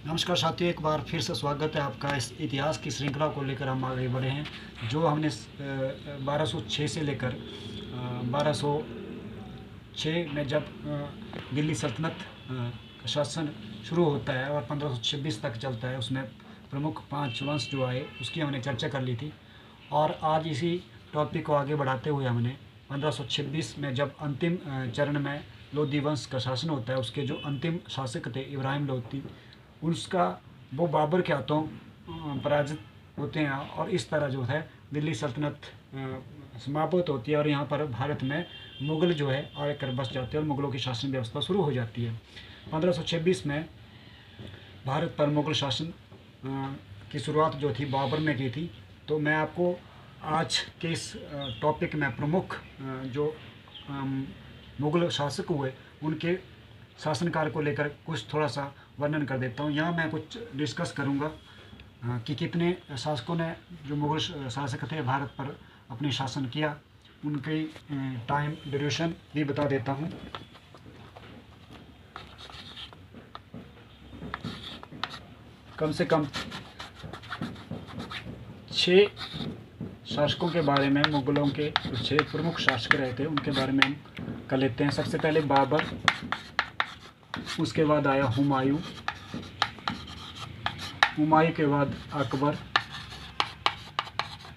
नमस्कार साथियों, एक बार फिर से स्वागत है आपका। इस इतिहास की श्रृंखला को लेकर हम आगे बढ़े हैं, जो हमने 1206 से लेकर 1206 में जब दिल्ली सल्तनत का शासन शुरू होता है और 1526 तक चलता है। उसमें प्रमुख 5 वंश जो आए उसकी हमने चर्चा कर ली थी। और आज इसी टॉपिक को आगे बढ़ाते हुए हमने 1526 में जब अंतिम चरण में लोधी वंश का शासन होता है, उसके जो अंतिम शासक थे इब्राहिम लोधी, उसका वो बाबर के हाथों पराजित होते हैं। और इस तरह जो है दिल्ली सल्तनत समाप्त होती है और यहाँ पर भारत में मुग़ल जो है आकर बस जाते हैं और मुग़लों की शासन व्यवस्था शुरू हो जाती है। 1526 में भारत पर मुग़ल शासन की शुरुआत जो थी बाबर ने की थी। तो मैं आपको आज के इस टॉपिक में प्रमुख जो मुग़ल शासक हुए उनके शासनकाल को लेकर कुछ थोड़ा सा वर्णन कर देता हूँ। यहाँ मैं कुछ डिस्कस करूँगा कि कितने शासकों ने, जो मुग़ल शासक थे, भारत पर अपने शासन किया, उनकी टाइम ड्यूरेशन भी बता देता हूँ। कम से कम 6 शासकों के बारे में, मुग़लों के 6 प्रमुख शासक रहे थे उनके बारे में हम कर लेते हैं। सबसे पहले बाबर, उसके बाद आया हुमायूं, हुमायूं के बाद अकबर,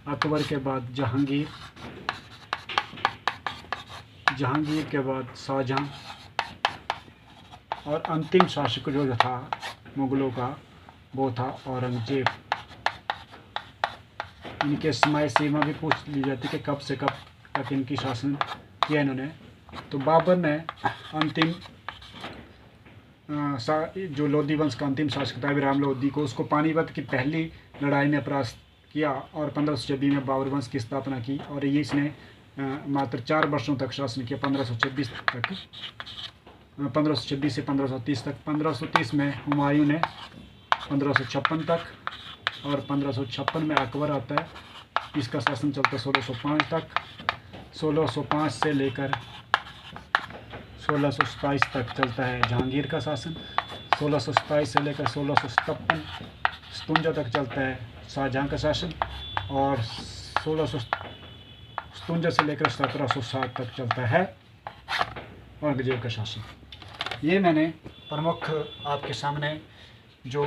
अकबर के बाद जहांगीर, जहांगीर के बाद शाहजहां, और अंतिम शासक जो था मुग़लों का वो था औरंगजेब। इनके समय सीमा भी पूछ ली जाती कि कब से कब तक इनकी शासन किया इन्होंने। तो बाबर ने अंतिम जो लोधी वंश का अंतिम शासक था इब्राहिम लोधी को, उसको पानीपत की पहली लड़ाई में परास्त किया और 1526 में बाबर वंश की स्थापना की। और ये इसने मात्र 4 वर्षों तक शासन किया, 1526 तक, 1526 से 1530 तक। 1530 में हुमायूं ने 1556 तक, और 1556 में अकबर आता है। इसका शासन चलता है 1605 तक। 1605 से लेकर 1627 तक चलता है जहांगीर का शासन। 1627 से लेकर 1657 तक चलता है शाहजहां का शासन। और 1657 से लेकर 1760 तक चलता है औरंगजेब का शासन। ये मैंने प्रमुख आपके सामने जो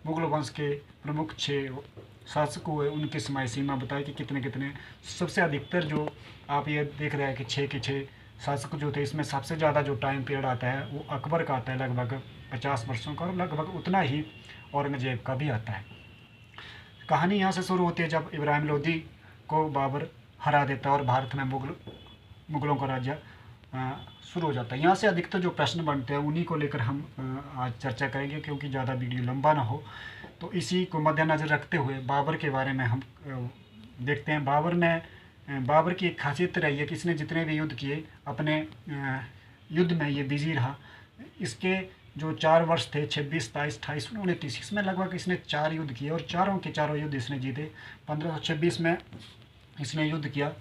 मुग़ल वंश के प्रमुख 6 शासक हुए उनकी समय सीमा बताई कि कितने कितने। सबसे अधिकतर जो आप ये देख रहे हैं कि 6 के 6 शासक जो थे, इसमें सबसे ज़्यादा जो टाइम पीरियड आता है वो अकबर का आता है, लगभग 50 वर्षों का, और लगभग उतना ही औरंगजेब का भी आता है। कहानी यहाँ से शुरू होती है जब इब्राहिम लोधी को बाबर हरा देता है और भारत में मुग़लों का राज्य शुरू हो जाता है। यहाँ से अधिकतर जो प्रश्न बनते हैं उन्हीं को लेकर हम आज चर्चा करेंगे, क्योंकि ज़्यादा वीडियो लंबा ना हो। तो इसी को मद्देनज़र रखते हुए बाबर के बारे में हम देखते हैं। बाबर की एक खासियत रही है कि इसने जितने भी युद्ध किए अपने युद्ध में ये बिजी रहा। इसके जो 4 वर्ष थे, 26, 27, 28, 29, इसमें लगभग इसने 4 युद्ध किए और चारों के चारों युद्ध इसने जीते। 1526 में इसने युद्ध किया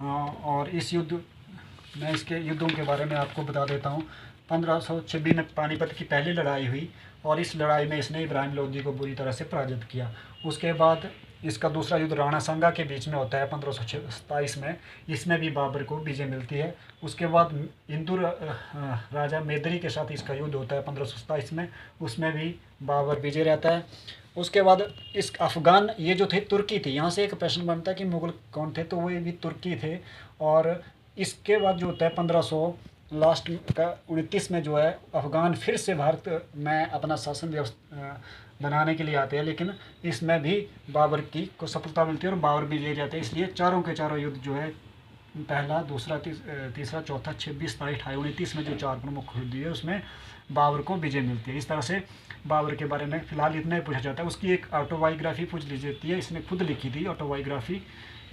और इस युद्ध मैं इसके युद्धों के बारे में आपको बता देता हूँ। 1526 में पानीपत की पहली लड़ाई हुई और इस लड़ाई में इसने इब्राहिम लोधी को बुरी तरह से पराजित किया। उसके बाद इसका दूसरा युद्ध राणा सांगा के बीच में होता है 1527 में। इसमें भी बाबर को विजय मिलती है। उसके बाद इंदुर राजा मेदरी के साथ इसका युद्ध होता है 1527 में, उसमें भी बाबर विजय रहता है। उसके बाद इस अफ़गान, ये जो थे तुर्की थी, यहाँ से एक प्रश्न बनता है कि मुग़ल कौन थे, तो वो भी तुर्की थे। और इसके बाद जो होता है 1500 लास्ट का 29 में जो है अफ़गान फिर से भारत में अपना शासन व्यवस्था बनाने के लिए आते हैं, लेकिन इसमें भी बाबर की को सफलता मिलती है और बाबर भी ले जाते हैं। इसलिए चारों के चारों युद्ध जो है, पहला, दूसरा, तीसरा, चौथा, 26, 27, 28, 29 में जो 4 प्रमुख युद्ध है उसमें बाबर को विजय मिलती है। इस तरह से बाबर के बारे में फ़िलहाल इतना ही पूछा जाता है। उसकी एक ऑटोबायोग्राफी पूछ ली जाती है, इसने खुद लिखी थी ऑटोबायोग्राफी,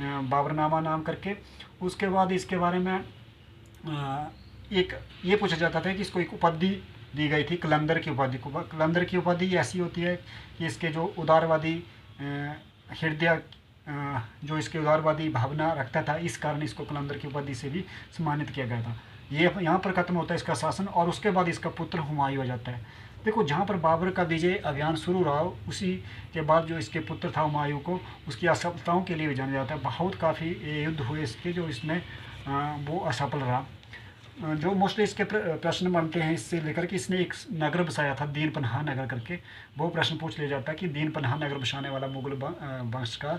बाबरनामा नाम करके। उसके बाद इसके बारे में एक ये पूछा जाता था कि इसको एक उपाधि दी गई थी, कलंदर की उपाधि। कलंदर की उपाधि ऐसी होती है कि इसके जो उदारवादी हृदय, जो इसके उदारवादी भावना रखता था, इस कारण इसको कलंदर की उपाधि से भी सम्मानित किया गया था। ये यहाँ पर ख़त्म होता है इसका शासन और उसके बाद इसका पुत्र हुमायूं हो जाता है। देखो जहाँ पर बाबर का विजय अभियान शुरू रहा, उसी के बाद जो इसके पुत्र था हुमायूं को, उसकी असफलताओं के लिए भी जाना जाता है। बहुत काफ़ी युद्ध हुए इसके, जो इसमें वो असफल रहा। जो मोस्टली इसके प्रश्न बनते हैं इससे लेकर कि इसने एक नगर बसाया था दीन पनाह नगर करके, वो प्रश्न पूछ लिया जाता है कि दीन पनाह नगर बसाने वाला मुगल वंश का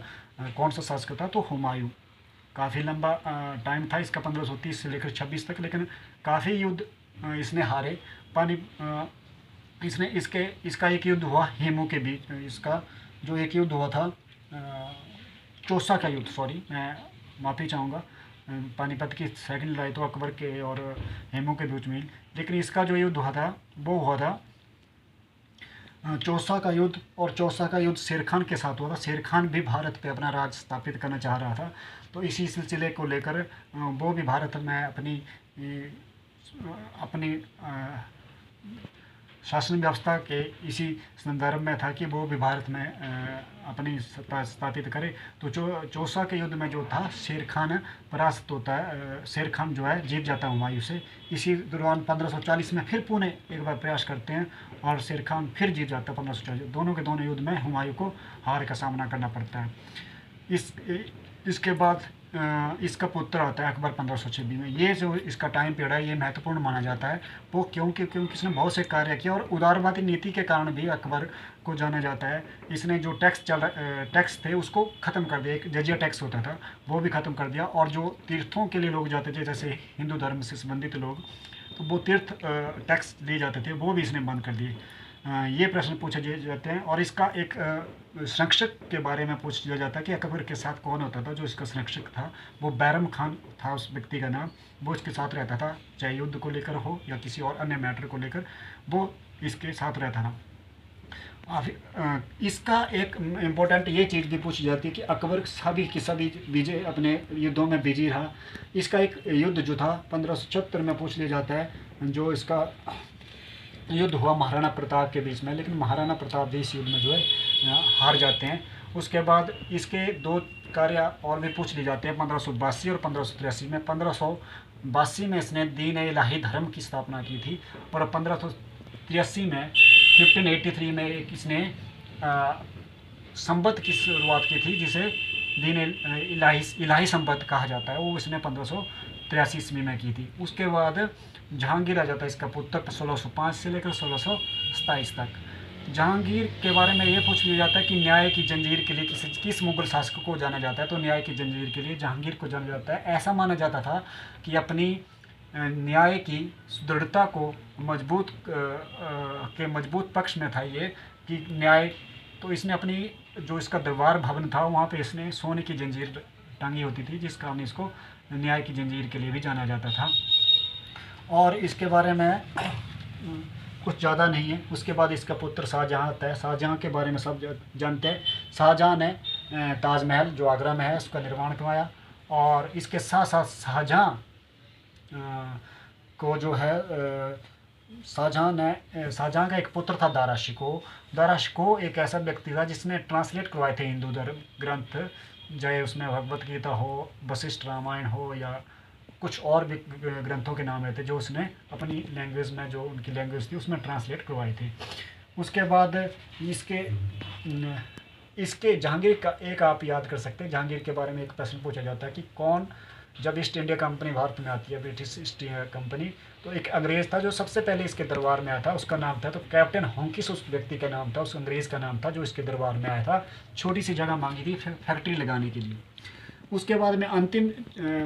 कौन सा शासक था, तो हुमायूं। काफ़ी लंबा टाइम था इसका, 1530 से लेकर 26 तक, लेकिन काफ़ी युद्ध इसने हारे। पानी इसने इसका एक युद्ध हुआ हेमू के बीच, इसका जो एक युद्ध हुआ था चौसा का युद्ध, सॉरी मैं माफ़ी चाहूँगा, पानीपत की सेकंड लड़ाई तो अकबर के और हेमू के बीच में, लेकिन इसका जो युद्ध हुआ था वो हुआ था चौसा का युद्ध। और चौसा का युद्ध शेर खान के साथ हुआ था। शेर खान भी भारत पे अपना राज स्थापित करना चाह रहा था, तो इसी सिलसिले को लेकर वो भी भारत में अपनी शासन व्यवस्था के इसी संदर्भ में था कि वो भी भारत में अपनी सत्ता स्थापित करे। तो चौसा के युद्ध में जो था शेर खान परास्त होता है, शेर खान जो है जीत जाता है हुमायूं से। इसी दौरान 1540 में फिर पुणे एक बार प्रयास करते हैं और शेर खान फिर जीत जाता है 1540। दोनों के दोनों युद्ध में हुमायूं को हार का सामना करना पड़ता है। इसके बाद इसका पुत्र आता है अकबर 1526 में। ये जो इसका टाइम पीरियड है ये महत्वपूर्ण माना जाता है, वो क्योंकि इसने बहुत से कार्य किए और उदारवादी नीति के कारण भी अकबर को जाना जाता है। इसने जो टैक्स थे उसको ख़त्म कर दिया, एक जजिया टैक्स होता था वो भी ख़त्म कर दिया। और जो तीर्थों के लिए लोग जाते थे, जैसे हिंदू धर्म से संबंधित लोग, तो वो तीर्थ टैक्स लिए जाते थे, वो भी इसने बंद कर दिए। ये प्रश्न पूछे जाते हैं। और इसका एक संरक्षक के बारे में पूछ लिया जाता है कि अकबर के साथ कौन होता था। जो इसका संरक्षक था वो बैरम खान था, उस व्यक्ति का नाम। वो इसके साथ रहता था, चाहे युद्ध को लेकर हो या किसी और अन्य मैटर को लेकर, वो इसके साथ रहता था। इसका एक इम्पोर्टेंट ये चीज़ भी पूछी जाती है कि अकबर सभी की सभी विजय अपने युद्धों में विजयी रहा। इसका एक युद्ध जो था 1576 में पूछ लिया जाता है, जो इसका युद्ध हुआ महाराणा प्रताप के बीच में, लेकिन महाराणा प्रताप भी इस युद्ध में जो है हार जाते हैं। उसके बाद इसके दो कार्य और भी पूछ लिए जाते हैं 1582 और 1583 में। 1582 में इसने दीन इलाही धर्म की स्थापना की थी, और 1583 में 1583 में एक इसने संबत की शुरुआत की थी, जिसे दीन इलाही संबत कहा जाता है, वो इसने 1583 ईस्वी में की थी। उसके बाद जहांगीर आ जाता है इसका पुत्र 1605 से लेकर 1627 तक। जहांगीर के बारे में ये पूछ लिया जाता है कि न्याय की जंजीर के लिए किस मुगल शासक को जाना जाता है, तो न्याय की जंजीर के लिए जहांगीर को जाना जाता है। ऐसा माना जाता था कि अपनी न्याय की दृढ़ता को मजबूत पक्ष में था ये कि न्याय, तो इसने अपनी जो इसका दरबार भवन था वहाँ पे इसने सोने की जंजीर टांगी होती थी, जिस कारण इसको न्याय की जंजीर के लिए भी जाना जाता था। और इसके बारे में कुछ ज़्यादा नहीं है। उसके बाद इसका पुत्र शाहजहाँ आता है। शाहजहाँ के बारे में सब जानते हैं। शाहजहाँ ने ताजमहल जो आगरा में है उसका निर्माण करवाया, और इसके साथ साथ शाहजहाँ को जो है शाहजहाँ का एक पुत्र था दारा शिकोह। दारा शिकोह एक ऐसा व्यक्ति था जिसने ट्रांसलेट करवाए थे हिंदू धर्म ग्रंथ, चाहे उसमें भगवत गीता हो, वशिष्ठ रामायण हो, या कुछ और भी ग्रंथों के नाम रहते जो उसने अपनी लैंग्वेज में, जो उनकी लैंग्वेज थी उसमें ट्रांसलेट करवाई थी। उसके बाद इसके जहांगीर का एक आप याद कर सकते हैं। जहांगीर के बारे में एक प्रश्न पूछा जाता है कि कौन, जब ईस्ट इंडिया कंपनी भारत में आती है, ब्रिटिश ईस्ट इंडिया कंपनी, तो एक अंग्रेज़ था जो सबसे पहले इसके दरबार में आया था, उसका नाम था, तो कैप्टन हॉकिंस उस व्यक्ति का नाम था, उस अंग्रेज़ का नाम था जो इसके दरबार में आया था। छोटी सी जगह मांगी थी फैक्ट्री लगाने के लिए। उसके बाद में अंतिम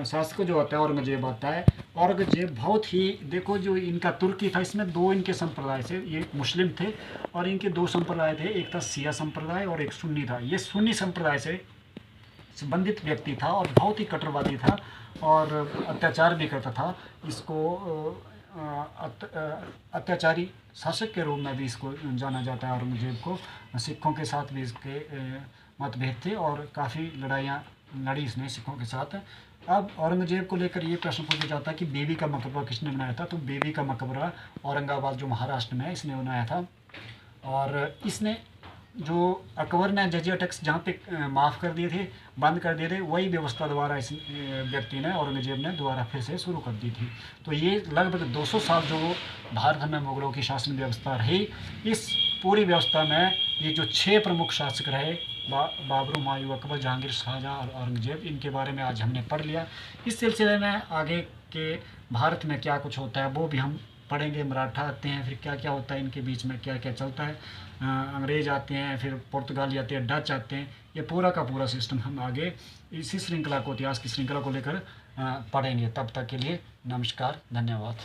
शासक जो आता है औरंगजेब आता है। औरंगजेब बहुत ही, देखो जो इनका तुर्की था, इसमें दो इनके संप्रदाय से, ये मुस्लिम थे और इनके दो संप्रदाय थे, एक था शिया संप्रदाय और एक सुन्नी था। ये सुन्नी संप्रदाय से संबंधित व्यक्ति था और बहुत ही कट्टरवादी था और अत्याचार भी करता था। इसको अत्याचारी शासक के रूप में भी इसको जाना जाता है औरंगजेब को। सिखों के साथ भी इसके मतभेद थे और काफ़ी लड़ाइयाँ लड़ी इसने सिखों के साथ। अब औरंगजेब को लेकर ये प्रश्न पूछा जाता है कि बेबी का मकबरा किसने बनाया था, तो बेबी का मकबरा औरंगाबाद जो महाराष्ट्र में है इसने बनाया था। और इसने जो अकबर ने जजिया टैक्स जहाँ पे माफ़ कर दिए थे, बंद कर दिए थे, वही व्यवस्था दोबारा इस व्यक्ति ने, औरंगजेब ने दोबारा फिर से शुरू कर दी थी। तो ये लगभग 200 साल जो भारत में मुग़लों की शासन व्यवस्था रही, इस पूरी व्यवस्था में ये जो 6 प्रमुख शासक रहे, बाबर, हुमायूं, अकबर, जहांगीर, शाहजहाँ और औरंगजेब, इनके बारे में आज हमने पढ़ लिया। इस सिलसिले में आगे के भारत में क्या कुछ होता है वो भी हम पढ़ेंगे। मराठा आते हैं, फिर क्या क्या होता है इनके बीच में, क्या क्या चलता है, अंग्रेज़ आते हैं, फिर पुर्तगाली आते हैं, डच आते हैं, ये पूरा का पूरा सिस्टम हम आगे इसी श्रृंखला को, इतिहास की श्रृंखला को लेकर पढ़ेंगे। तब तक के लिए नमस्कार, धन्यवाद।